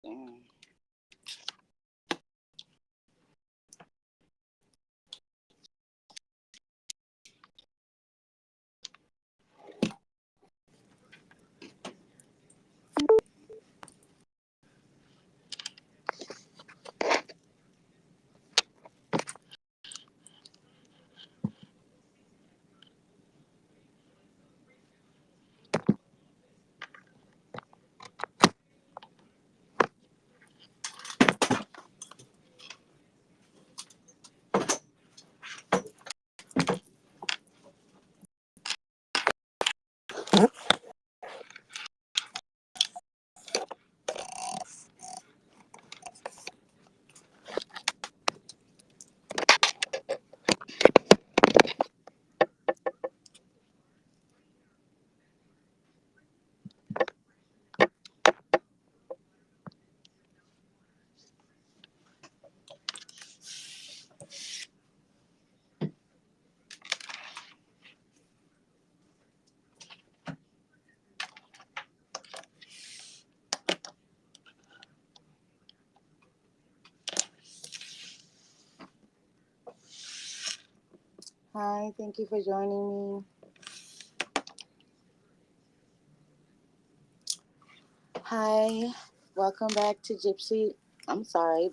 Damn. Hi, thank you for joining me. Hi, welcome back to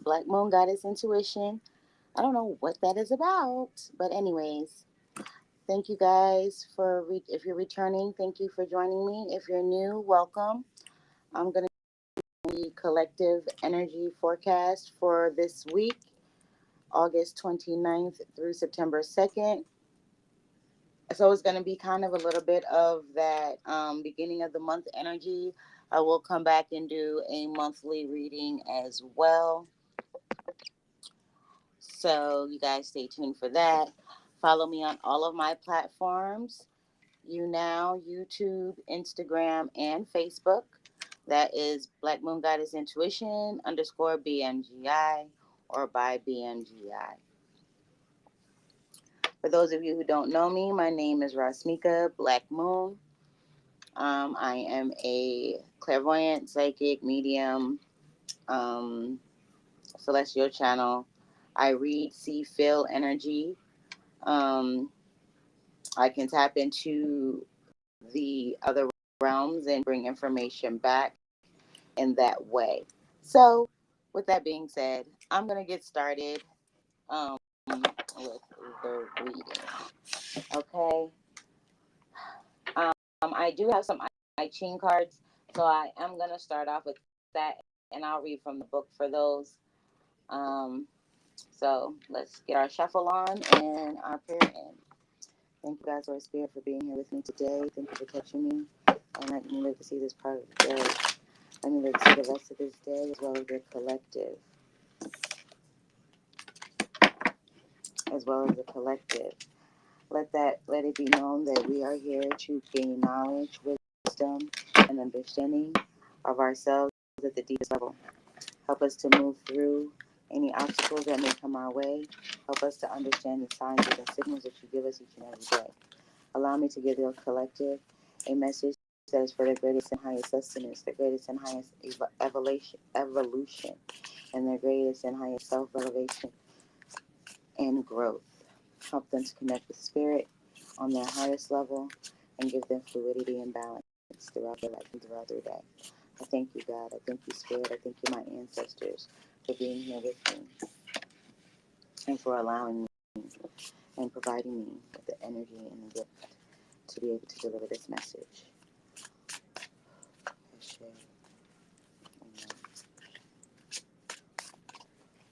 Black Moon Goddess Intuition. I don't know what that is about, but anyways, thank you guys if you're returning, thank you for joining me. If you're new, welcome. I'm going to be collective energy forecast for this week, August 29th through September 2nd. So it's going to be kind of a little bit of that beginning of the month energy. I will come back and do a monthly reading as well. So you guys stay tuned for that. Follow me on all of my platforms, YouNow, YouTube, Instagram, and Facebook. That is Black Moon Goddess Intuition _ BMGI or by BMGI. For those of you who don't know me, my name is Rasmika Black Moon. I am a clairvoyant, psychic, medium, celestial channel. I read, see, feel energy. I can tap into the other realms and bring information back in that way. So, with that being said, I'm going to get started with the reading. Okay. I do have some I Ching cards, so I am going to start off with that, and I'll read from the book for those. Um, so let's get our shuffle on and our prayer in. Thank you guys, Lord Spirit, for being here with me today. Thank you for touching me and letting me live to see this part of the day. Let me live to see the rest of this day as well as the collective. Let it be known that we are here to gain knowledge, wisdom, and understanding of ourselves at the deepest level. Help us to move through any obstacles that may come our way. Help us to understand the signs and signals that you give us each and every day. Allow me to give the collective a message that is for the greatest and highest sustenance, the greatest and highest evolution, and the greatest and highest self-elevation and growth. Help them to connect with spirit on their highest level and give them fluidity and balance throughout their life and throughout their day. I thank you, God. I thank you, Spirit. I thank you, my ancestors, for being here with me and for allowing me and providing me with the energy and the gift to be able to deliver this message.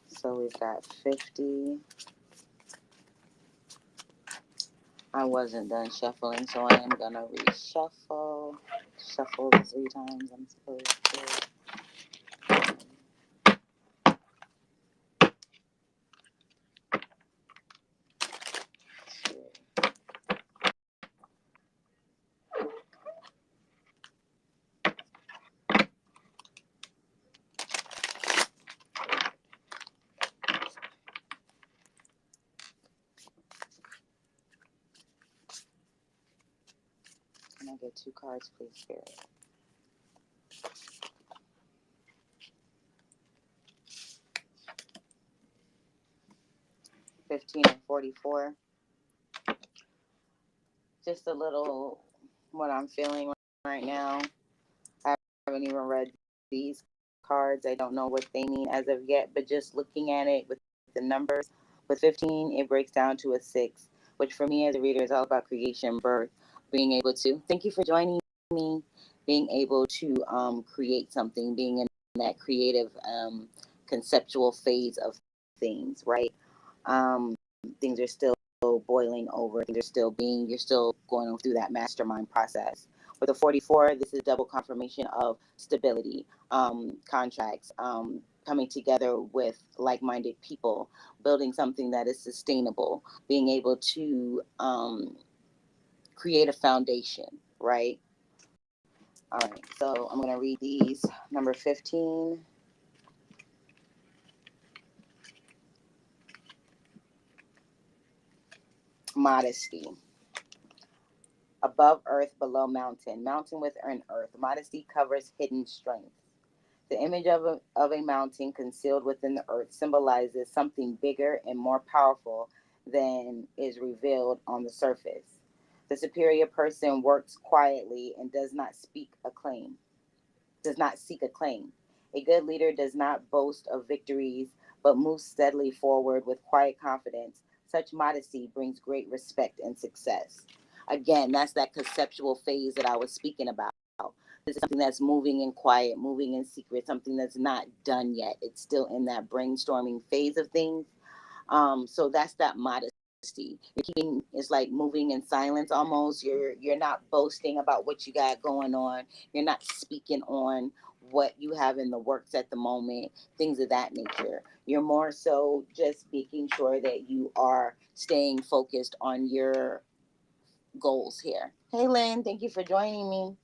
So we've got 50. I wasn't done shuffling, so I am going to reshuffle. Shuffle 3 times, I'm supposed to. Can I get 2 cards, please, Spirit? 15 and 44. Just a little what I'm feeling right now. I haven't even read these cards. I don't know what they mean as of yet, but just looking at it with the numbers, with 15, it breaks down to a 6, which for me as a reader is all about creation, birth, being able to. Thank you for joining me. Being able to create something, being in that creative, conceptual phase of things, right? Things are still boiling over. Things are still being, you're still going through that mastermind process. With a 44, this is double confirmation of stability, contracts, coming together with like-minded people, building something that is sustainable, being able to create a foundation, right? All right, so I'm going to read these. Number 15. Modesty. Above earth, below mountain. Mountain within earth. Modesty covers hidden strength. The image of a mountain concealed within the earth symbolizes something bigger and more powerful than is revealed on the surface. The superior person works quietly and does not seek acclaim. A good leader does not boast of victories, but moves steadily forward with quiet confidence. Such modesty brings great respect and success. Again, that's that conceptual phase that I was speaking about. This is something that's moving in quiet, moving in secret, something that's not done yet. It's still in that brainstorming phase of things. So that's that modesty. You're keeping, it's like moving in silence almost. You're not boasting about what you got going on. You're not speaking on what you have in the works at the moment, things of that nature. You're more so just making sure that you are staying focused on your goals here. Hey Lynn, thank you for joining me.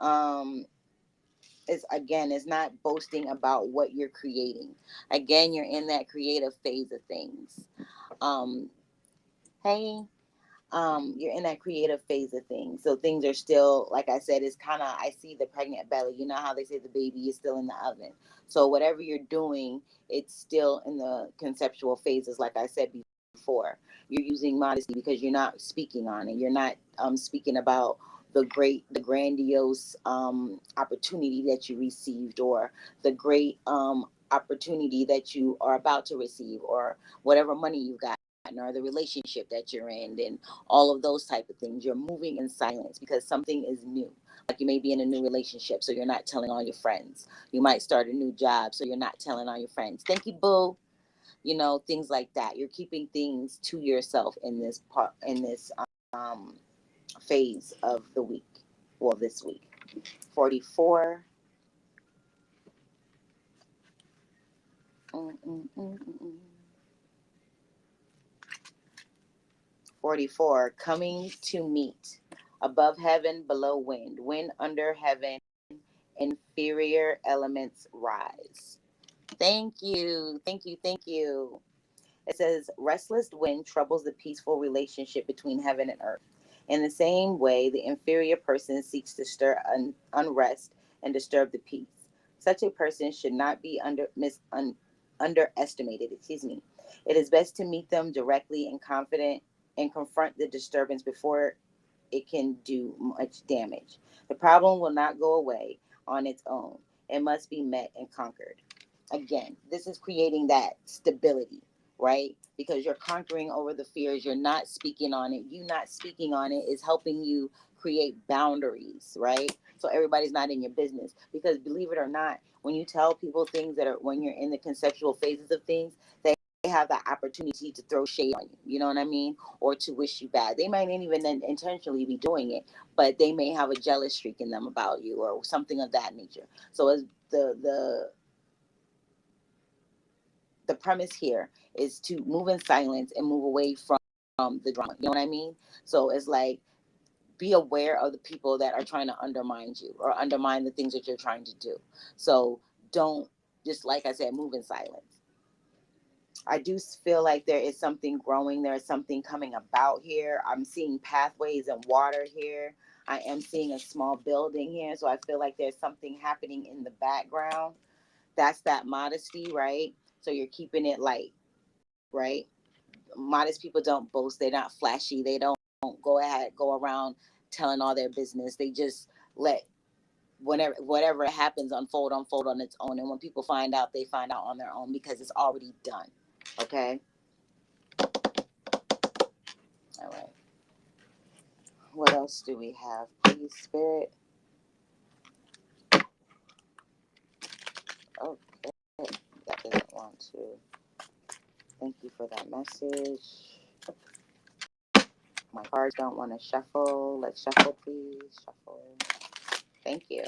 Um, is again, is not boasting about what you're creating. Again, you're in that creative phase of things. Um, hey, you're in that creative phase of things. So things are still, like I said, it's kind of, I see the pregnant belly. You know how they say the baby is still in the oven. So whatever you're doing, it's still in the conceptual phases, like I said before. You're using modesty because you're not speaking on it. You're not speaking about the grandiose opportunity that you received, or the great opportunity that you are about to receive, or whatever money you got, or the relationship that you're in, and all of those type of things. You're moving in silence because something is new. Like you may be in a new relationship, so you're not telling all your friends. You might start a new job, so you're not telling all your friends. Thank you, boo. You know, things like that. You're keeping things to yourself in this part, in this phase of the week. Well, this week. 44. Mm, mm, mm, mm, mm. 44. Coming to meet. Above heaven, below wind. Wind under heaven, inferior elements rise. Thank you. Thank you. Thank you. It says, restless wind troubles the peaceful relationship between heaven and earth. In the same way, the inferior person seeks to stir unrest and disturb the peace. Such a person should not be underestimated. Excuse me. It is best to meet them directly and confident and confront the disturbance before it can do much damage. The problem will not go away on its own. It must be met and conquered. Again, this is creating that stability, right? Because you're conquering over the fears. You're not speaking on it. You not speaking on it is helping you create boundaries, right? So everybody's not in your business. Because believe it or not, when you tell people things that are, when you're in the conceptual phases of things, they have the opportunity to throw shade on you. You know what I mean? Or to wish you bad. They might not even intentionally be doing it, but they may have a jealous streak in them about you or something of that nature. So as the premise here is to move in silence and move away from the drama. You know what I mean? So it's like, be aware of the people that are trying to undermine you or undermine the things that you're trying to do. So don't, just like I said, move in silence. I do feel like there is something growing. There is something coming about here. I'm seeing pathways and water here. I am seeing a small building here. So I feel like there's something happening in the background. That's that modesty, right? So you're keeping it light. right? Modest people don't boast. They're not flashy. They don't go around telling all their business. They just let whatever happens unfold on its own. And when people find out, they find out on their own because it's already done. Okay. All right. What else do we have? Please, Spirit. Okay. That doesn't want to. Thank you for that message. My cards don't want to shuffle. Let's shuffle, please. Shuffle. Thank you.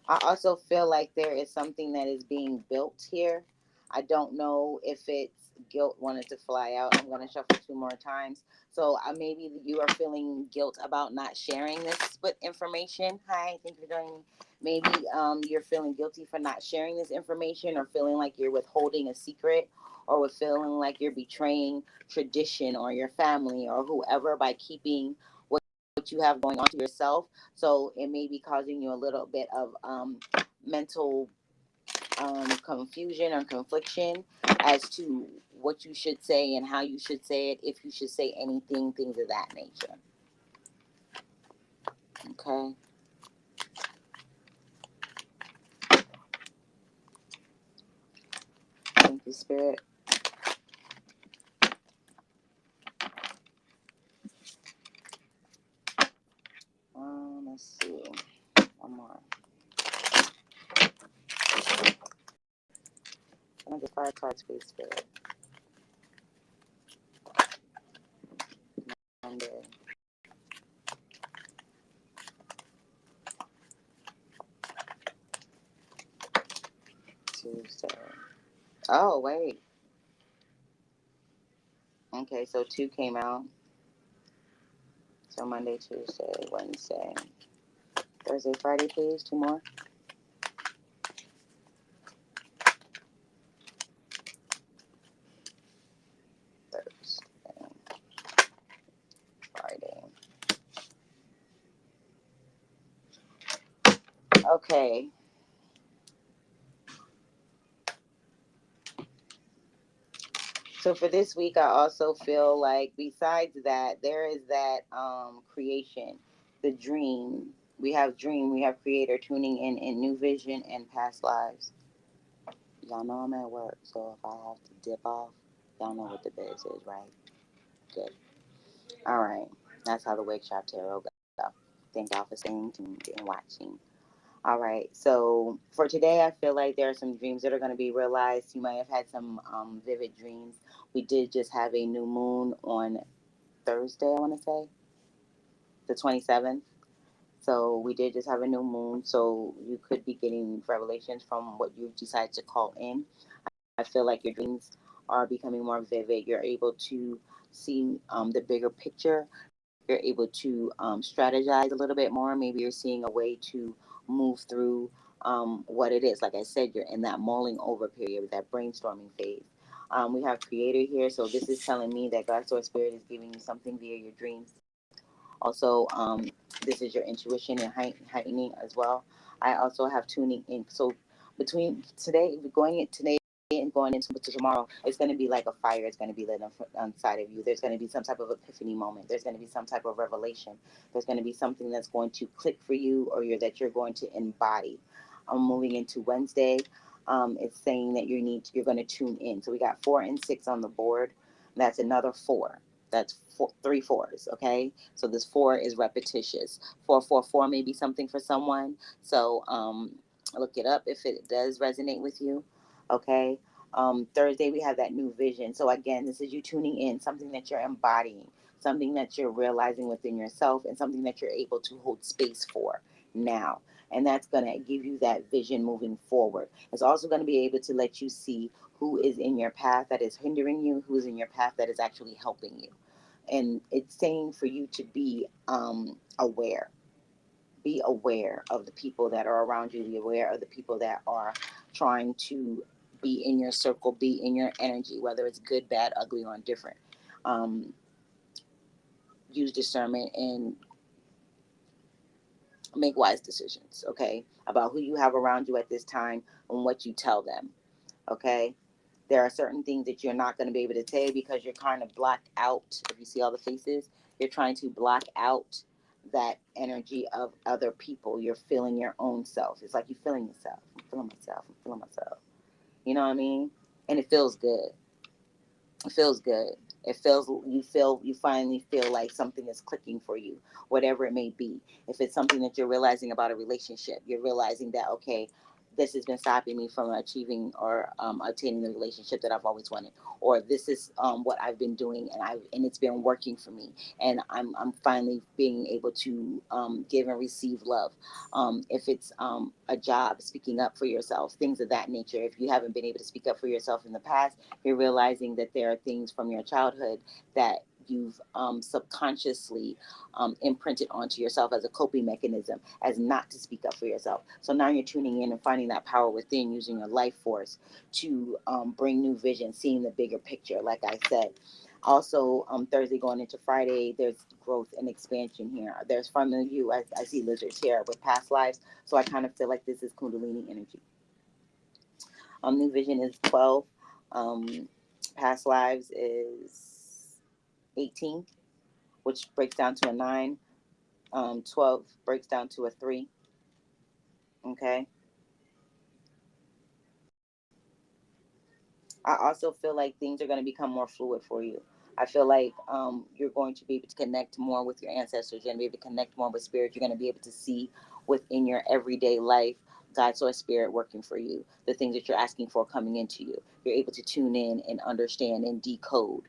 I also feel like there is something that is being built here. I don't know if it's guilt wanted to fly out. I'm going to shuffle two more times. So maybe you are feeling guilt about not sharing this with information. Hi, thank you for joining me. Maybe you're feeling guilty for not sharing this information, or feeling like you're withholding a secret, or with feeling like you're betraying tradition or your family or whoever by keeping what you have going on to yourself. So it may be causing you a little bit of mental confusion or confliction as to what you should say and how you should say it, if you should say anything, things of that nature. Okay. Thank you, Spirit. Let's see. One more. Can I get 5 cards, please, Spirit? Monday, Tuesday. Oh, wait. Okay, so 2 came out. So Monday, Tuesday, Wednesday, Thursday, Friday, please. 2 more. Thursday, Friday. Okay. So for this week, I also feel like besides that, there is that creation, the dream. We have dream, we have creator tuning in new vision and past lives. Y'all know I'm at work, so if I have to dip off, y'all know what the biz is, right? Good. All right. That's how the Wake Shop Tarot go. Thank y'all for staying tuned and watching. All right. So for today, I feel like there are some dreams that are going to be realized. You might have had some vivid dreams. We did just have a new moon on Thursday, I want to say, the 27th. So we did just have a new moon. So you could be getting revelations from what you decide to call in. I feel like your dreams are becoming more vivid. You're able to see the bigger picture. You're able to strategize a little bit more. Maybe you're seeing a way to move through what it is. Like I said, you're in that mulling over period, that brainstorming phase. We have creator here, so this is telling me that God Source Spirit is giving you something via your dreams. Also, this is your intuition and heightening as well. I also have tuning in. So between today, going in today and going into tomorrow, it's going to be like a fire. It's going to be lit on side of you. There's going to be some type of epiphany moment. There's going to be some type of revelation. There's going to be something that's going to click for you, or that you're going to embody. Moving into Wednesday, it's saying that you're going to tune in. So we got 4 and 6 on the board. That's another 4. That's 3 fours. Okay, so this 4 is repetitious. 444 may be something for someone. So look it up if it does resonate with you. Okay. Thursday we have that new vision. So again, this is you tuning in, something that you're embodying, something that you're realizing within yourself, and something that you're able to hold space for now. And that's going to give you that vision moving forward. It's also going to be able to let you see who is in your path that is hindering you, who is in your path that is actually helping you. And it's saying for you to be aware. Be aware of the people that are around you. Be aware of the people that are trying to be in your circle, be in your energy, whether it's good, bad, ugly, or indifferent. Use discernment and make wise decisions, okay, about who you have around you at this time and what you tell them. Okay? There are certain things that you're not going to be able to say because you're kind of blocked out. If you see all the faces, you're trying to block out that energy of other people. You're feeling your own self. It's like you're feeling yourself. I'm feeling myself. I'm feeling myself. You know what I mean? And it feels good. It feels good. It feels you finally feel like something is clicking for you, whatever it may be. If it's something that you're realizing about a relationship, you're realizing that, okay, this has been stopping me from achieving or attaining the relationship that I've always wanted, or this is what I've been doing and it's been working for me, and I'm finally being able to give and receive love. If it's a job, speaking up for yourself, things of that nature. If you haven't been able to speak up for yourself in the past, you're realizing that there are things from your childhood that you've subconsciously imprinted onto yourself as a coping mechanism, as not to speak up for yourself. So now you're tuning in and finding that power within, using your life force to bring new vision, seeing the bigger picture, like I said. Also, Thursday going into Friday, there's growth and expansion here. There's from you, I see lizards here with past lives, so I kind of feel like this is Kundalini energy. New vision is 12. Past lives is 18, which breaks down to a 9. 12 breaks down to a 3. Okay. I also feel like things are going to become more fluid for you. I feel like you're going to be able to connect more with your ancestors. You're going to be able to connect more with spirit. You're going to be able to see within your everyday life God, source, spirit working for you, the things that you're asking for coming into you. You're able to tune in and understand and decode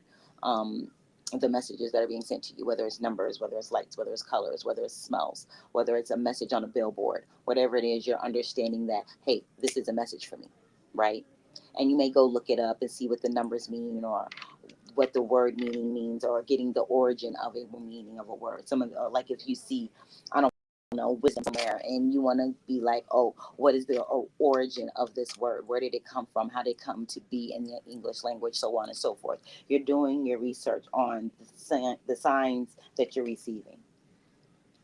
the messages that are being sent to you, whether it's numbers, whether it's lights, whether it's colors, whether it's smells, whether it's a message on a billboard, whatever it is, you're understanding that, hey, this is a message for me, right? And you may go look it up and see what the numbers mean, or what the word meaning means, or getting the origin of it, the meaning of a word. Some of the, like if you see, I don't know, wisdom somewhere, and you want to be like, oh, what is the origin of this word? Where did it come from? How did it come to be in the English language? So on and so forth. You're doing your research on the signs that you're receiving.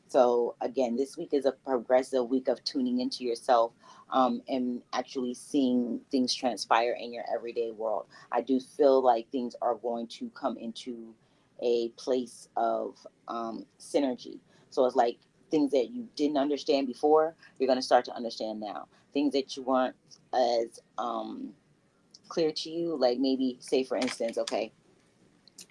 So again, this week is a progressive week of tuning into yourself, and actually seeing things transpire in your everyday world. I do feel like things are going to come into a place of synergy. So it's like things that you didn't understand before, you're going to start to understand now. Things that you weren't as clear to you, like maybe, say for instance, okay,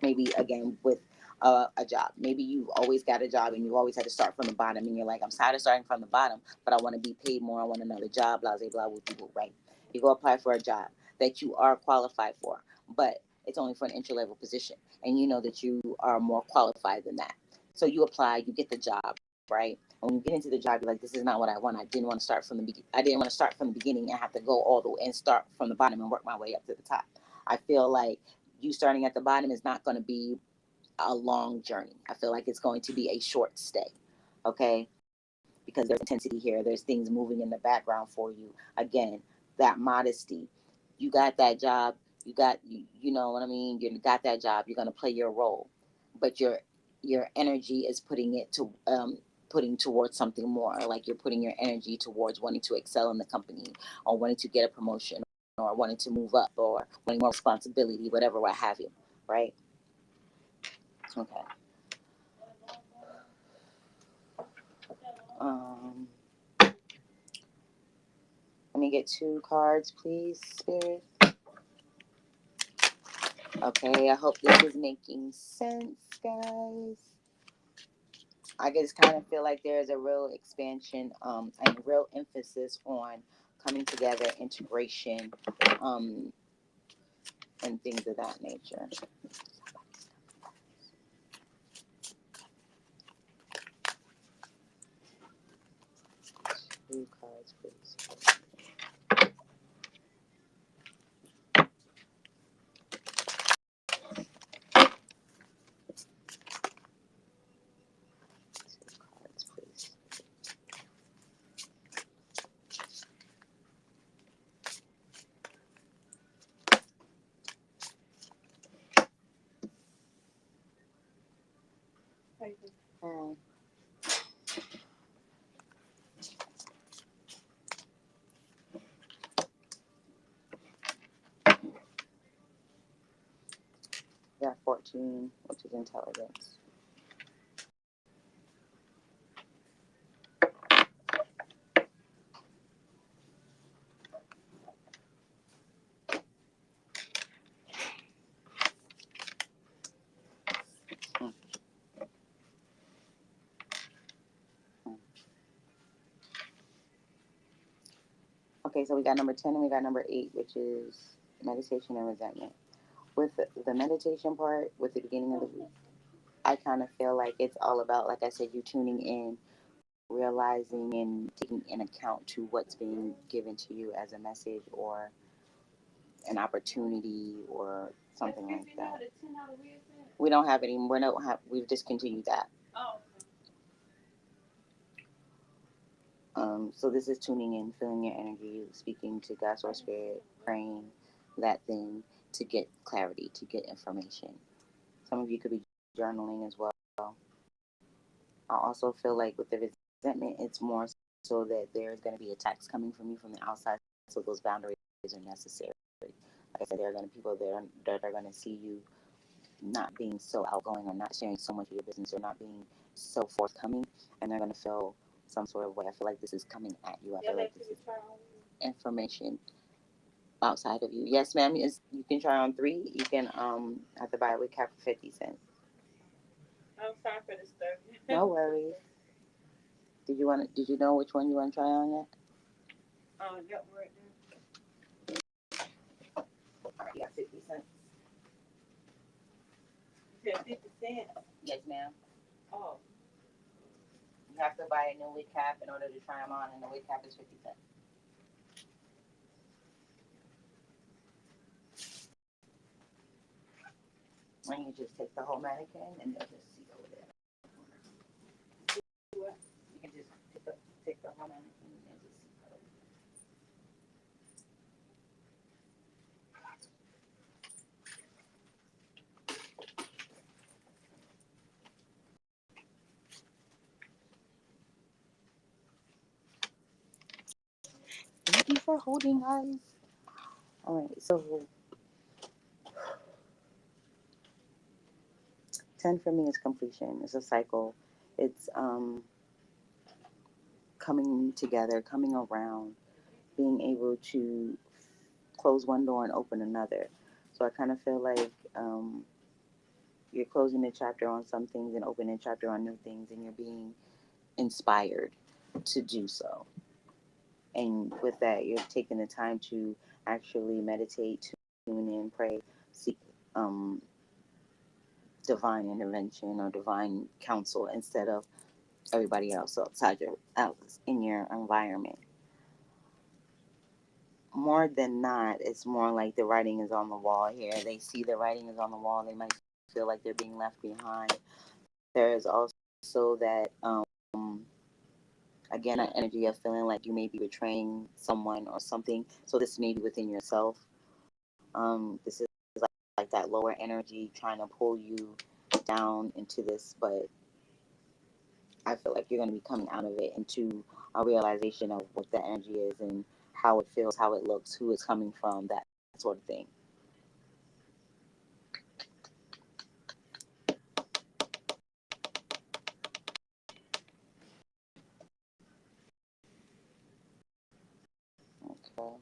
maybe again with a job. Maybe you always got a job and you always had to start from the bottom, and you're like, I'm tired of starting from the bottom, but I want to be paid more. I want another job, blah, blah, blah, blah, blah, right? You go apply for a job that you are qualified for, but it's only for an entry level position, and you know that you are more qualified than that. So you apply, you get the job, right? And when you get into the job, you're like, this is not what I want. I didn't want to start from the beginning. I didn't want to start from the beginning and have to go all the way and start from the bottom and work my way up to the top. I feel like you starting at the bottom is not going to be a long journey. I feel like it's going to be a short stay, okay? Because there's intensity here. There's things moving in the background for you. Again, that modesty. You got that job. You know what I mean? You got that job. You're going to play your role, but your energy is putting towards something more. Like you're putting your energy towards wanting to excel in the company, or wanting to get a promotion, or wanting to move up, or wanting more responsibility, whatever, what have you, right? Okay. Um, Let me get 2 cards, please, Spirit. Okay, I hope this is making sense, guys. I just kind of feel like there's a real expansion and real emphasis on coming together, integration, and things of that nature. 2 cards, please. Um, 15, which is intelligence. Okay, so we got number 10 and we got number 8, which is meditation and resentment. With the meditation part, with the beginning of the week, I kind of feel like it's all about, like I said, you tuning in, realizing and taking in account to what's being given to you as a message or an opportunity or something like that. We don't have any. We've discontinued that. So this is tuning in, feeling your energy, speaking to God's or spirit, praying that thing to get clarity, to get information. Some of you could be journaling as well. I also feel like with the resentment, it's more so that there's going to be attacks coming from you from the outside, so those boundaries are necessary. Like I said, there are going to be people that are going to see you not being so outgoing or not sharing so much of your business or not being so forthcoming, and they're going to feel some sort of way. I feel like this is coming at you. I feel like this is information outside of you. Yes, ma'am. You can try on 3. You can have to buy it with cap for 50 cents. I'm sorry for the stuff. No worries. Did you know which one you want to try on yet? Yep, right there. All right, you got 50 cents. You said 50 cents? Yes, ma'am. Oh. You have to buy a new wig cap in order to try them on, and the wig cap is 50 cents. And you just take the whole mannequin, and they'll just see over there. What? You can just take the whole mannequin and just see over there. Thank you for holding, guys. All right, so 10 for me is completion. It's a cycle. It's coming together, coming around, being able to close one door and open another. So I kind of feel like you're closing a chapter on some things and opening a chapter on new things, and you're being inspired to do so. And with that, you're taking the time to actually meditate, tune in, pray, seek divine intervention or divine counsel instead of everybody else outside your else in your environment. More than not, it's more like the writing is on the wall here. They see the writing is on the wall. They might feel like they're being left behind. There is also that again, an energy of feeling like you may be betraying someone or something. So this may be within yourself. This is like that lower energy trying to pull you down into this, but I feel like you're going to be coming out of it into a realization of what the energy is and how it feels, how it looks, who it's coming from, that sort of thing. Okay.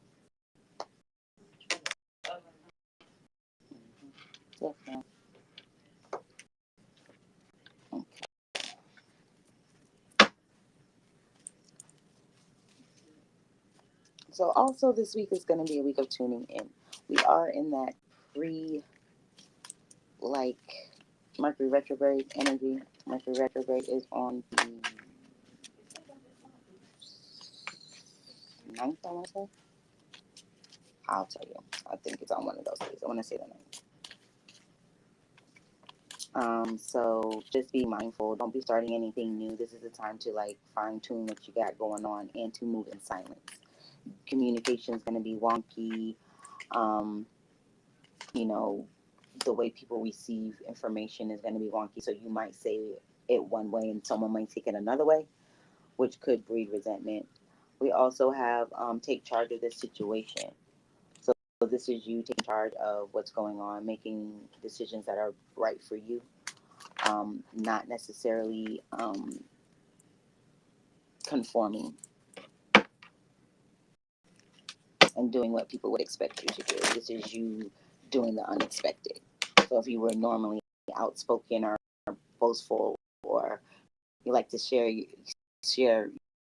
Yes, ma'am. Okay. So also this week is going to be a week of tuning in. We are in that like Mercury retrograde energy. Mercury retrograde is on the 9th, I want to say. I'll tell you. I think it's on one of those days. I want to say the 9th. So just be mindful. Don't be starting anything new. This is the time to like fine tune what you got going on and to move in silence. Communication is going to be wonky. Um, you know, the way people receive information is going to be wonky. So you might say it one way and someone might take it another way, which could breed resentment. We also have take charge of this situation. So this is you taking charge of what's going on, making decisions that are right for you, not necessarily conforming and doing what people would expect you to do. This is you doing the unexpected. So if you were normally outspoken or boastful, or you like to share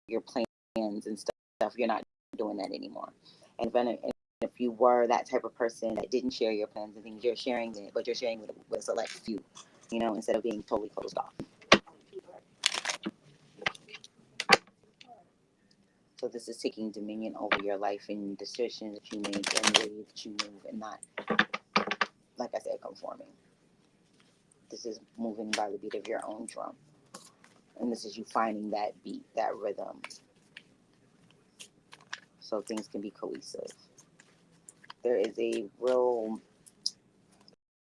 your plans and stuff, you're not doing that anymore. And if you were that type of person that didn't share your plans and things, you're sharing it, but you're sharing with a select few, instead of being totally closed off. So this is taking dominion over your life and decisions that you make and the way that you move, and not, like I said, conforming. This is moving by the beat of your own drum. And this is you finding that beat, that rhythm, so things can be cohesive. There is a real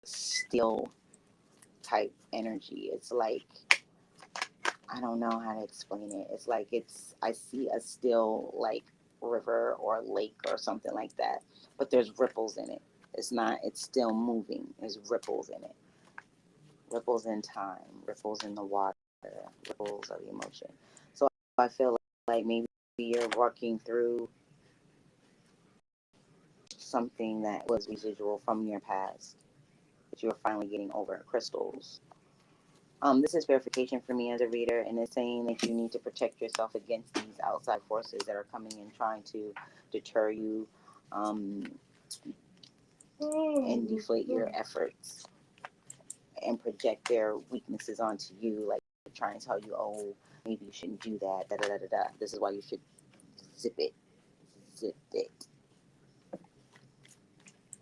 still type energy. It's like, I don't know how to explain it. It's like I see a still like river or lake or something like that, but there's ripples in it. It's still moving. There's ripples in it. Ripples in time, ripples in the water, ripples of emotion. So I feel like maybe you're walking through something that was residual from your past that you are finally getting over. Crystals. This is verification for me as a reader, and it's saying that you need to protect yourself against these outside forces that are coming and trying to deter you, and deflate your efforts and project their weaknesses onto you, like trying to tell you, oh, maybe you shouldn't do that, da da da da da. This is why you should zip it, zip it.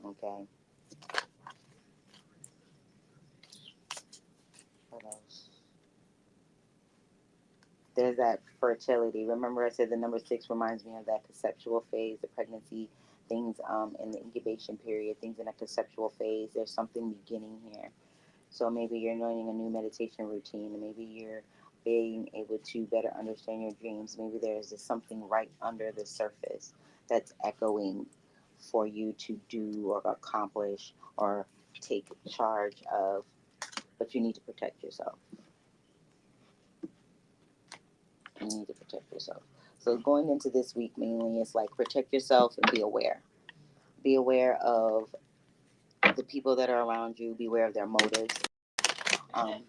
Okay. What else? There's that fertility. Remember, I said the number 6 reminds me of that conceptual phase, the pregnancy, things in the incubation period, things in a conceptual phase. There's something beginning here. So maybe you're learning a new meditation routine. Maybe you're being able to better understand your dreams. Maybe there's just something right under the surface that's echoing for you to do or accomplish or take charge of, but you need to protect yourself. You need to protect yourself. So going into this week, mainly, it's like protect yourself and be aware. Be aware of the people that are around you. Be aware of their motives. Um,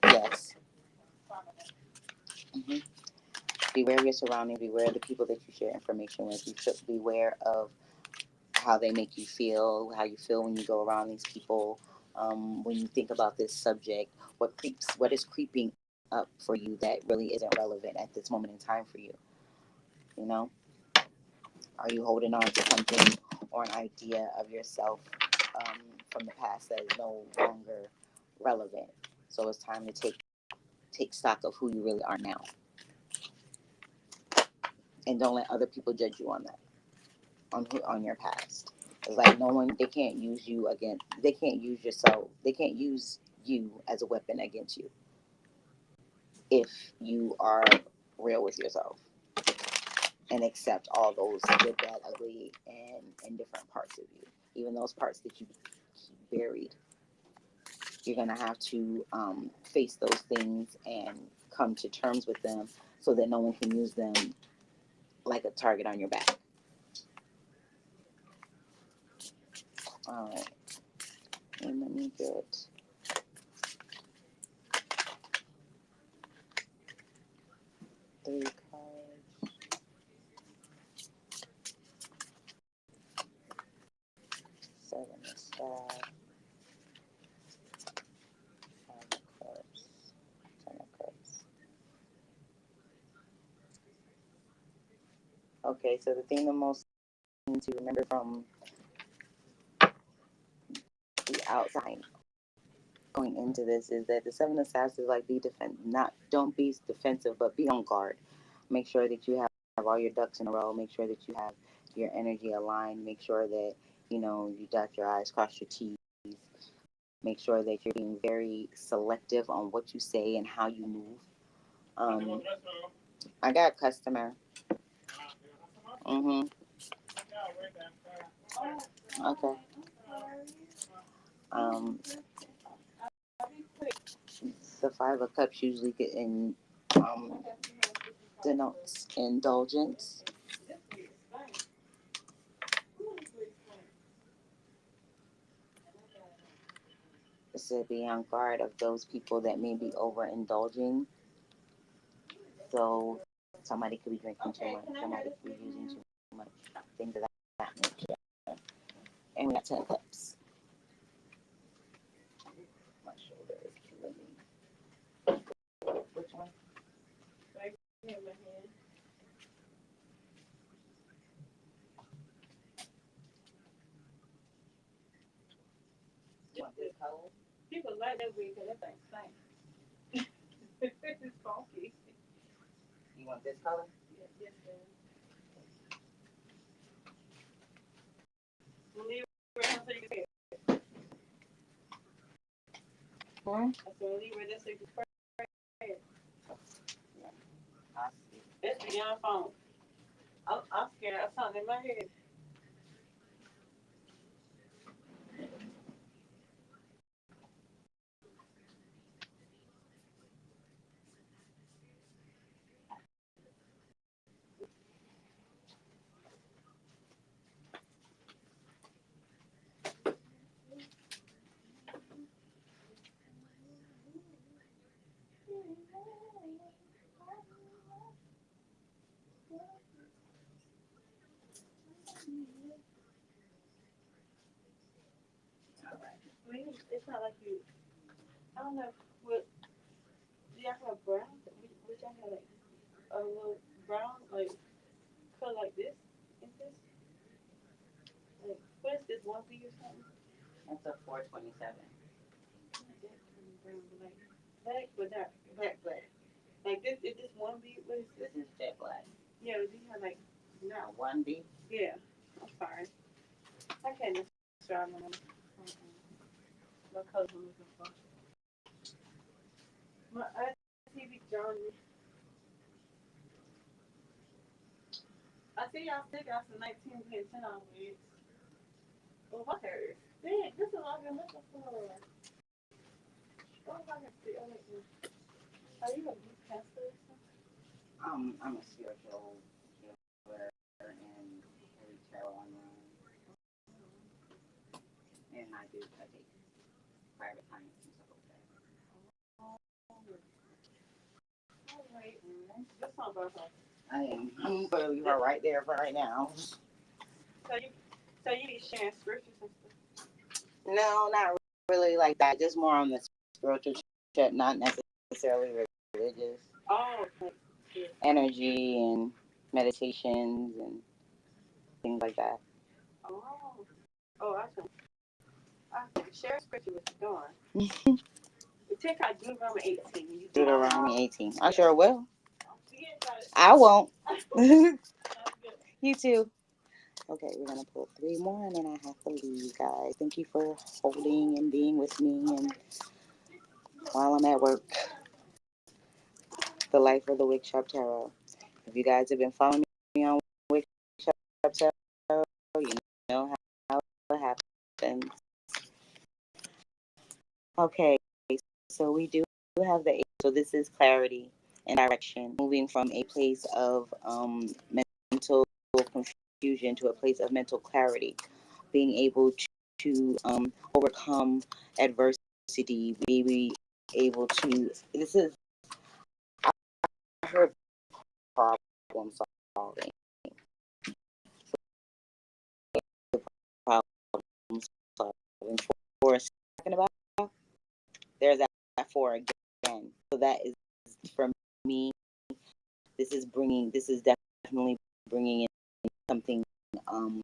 yes. hmm Beware of your surroundings. Beware of the people that you share information with. You should beware of how they make you feel, how you feel when you go around these people. When you think about this subject, what is creeping up for you that really isn't relevant at this moment in time for you? You know, are you holding on to something or an idea of yourself from the past that is no longer relevant? So it's time to take stock of who you really are now, and don't let other people judge you on that, on your past. It's like no one, they can't use you against, they can't use yourself, they can't use you as a weapon against you if you are real with yourself and accept all those good, bad, ugly, and different parts of you, even those parts that you keep buried. You're gonna have to face those things and come to terms with them so that no one can use them like a target on your back. All right, and let me get 3 cards. 7 of staff, 5 of cups, 10 of cups. Okay, so the thing the most to remember from the outside going into this is that the 7 of staffs is like don't be defensive, but be on guard. Make sure that you have all your ducks in a row. Make sure that you have your energy aligned. Make sure that you dot your I's, cross your T's. Make sure that you're being very selective on what you say and how you move. I got a customer. Mm-hmm. Okay. Um, the Five of Cups usually get in denotes indulgence. To be on guard of those people that may be overindulging. So somebody could be drinking too much, somebody could be using too much, things of that nature. And we got 10 cups. My shoulder is killing me. Which one? You want this color? People like that weed because that thing stinks. It's funky. You want this color? Yes, sir. We'll leave it around so you can see it. Hmm? I said, we'll leave it there so you can spray it. I see. It's the young phone. I'm scared of something in my head. I mean, it's not like you. I don't know what. Do y'all have brown? Would y'all have like a little brown, like color like this? Is this like what is this 1B or something? That's a 427. Not that kind of brown, but like black, but not black. Like this is this 1B? What is This this? is jet black. Yeah, do you have like A not? 1B. Yeah, I'm sorry. I can't describe them. What color I'm looking for? My TV John. I see y'all stick out some 19 and 10 on wigs. Well, what hers? Dang, this is what I've been looking for. What if I can see? Oh, wait. Are you a blue pencil or something? I'm a spiritual healer and holy tarot online, and I take private clients and stuff like that. Oh, wait. This one about her. I am. I'm gonna leave her right there for right now. So you, so you be sharing scriptures and stuff? No, not really like that. Just more on the spiritual shit, not necessarily religious. Oh, okay. Energy and meditations and things like that. Oh. Oh, I see. I share scripture with you doing. You take out Deuteronomy 18. You do Deuteronomy 18. I sure will. forget about it. I won't. Sounds good. You too. Okay, we're gonna pull three more and then I have to leave, guys. Thank you for holding and being with me and while I'm at work. The Life of the Wake Shop Tarot. If you guys have been following me on Wake Shop Tarot, you know how it happens. Okay, so we do have the eight. So this is clarity and direction, moving from a place of mental confusion to a place of mental clarity, being able to overcome adversity, be able to. This is I heard problem solving. Problem solving for a second about. There's that for again. So that is for me. This is definitely bringing in something um,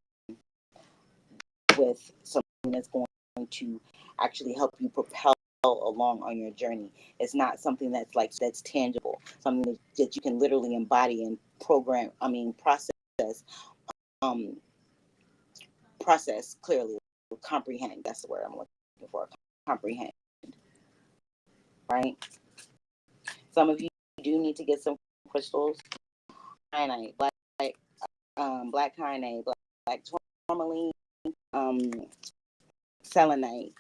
with something that's going to actually help you propel along on your journey. It's not something that's tangible, something that you can literally embody and process, um, process clearly, comprehend. That's the word I'm looking for. Comprehend, right? Some of you do need to get some crystals, kyanite, black kyanite, black tourmaline, um, selenite,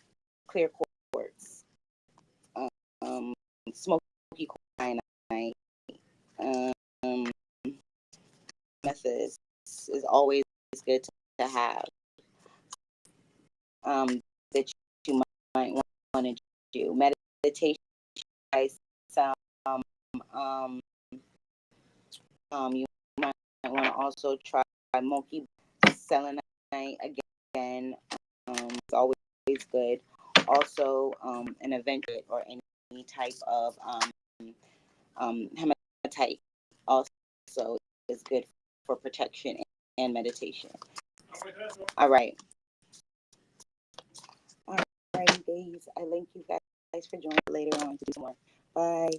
clear quartz, um, smoky kyanite, um, amethyst is always good to have, that you might want to do. Meditation, some, um, you might want to also try monkey selenite again. It's always good. Also, an event or any type of hematite also is good for protection and meditation. All right. All right, guys. I thank you guys for joining later on to do some more. Bye.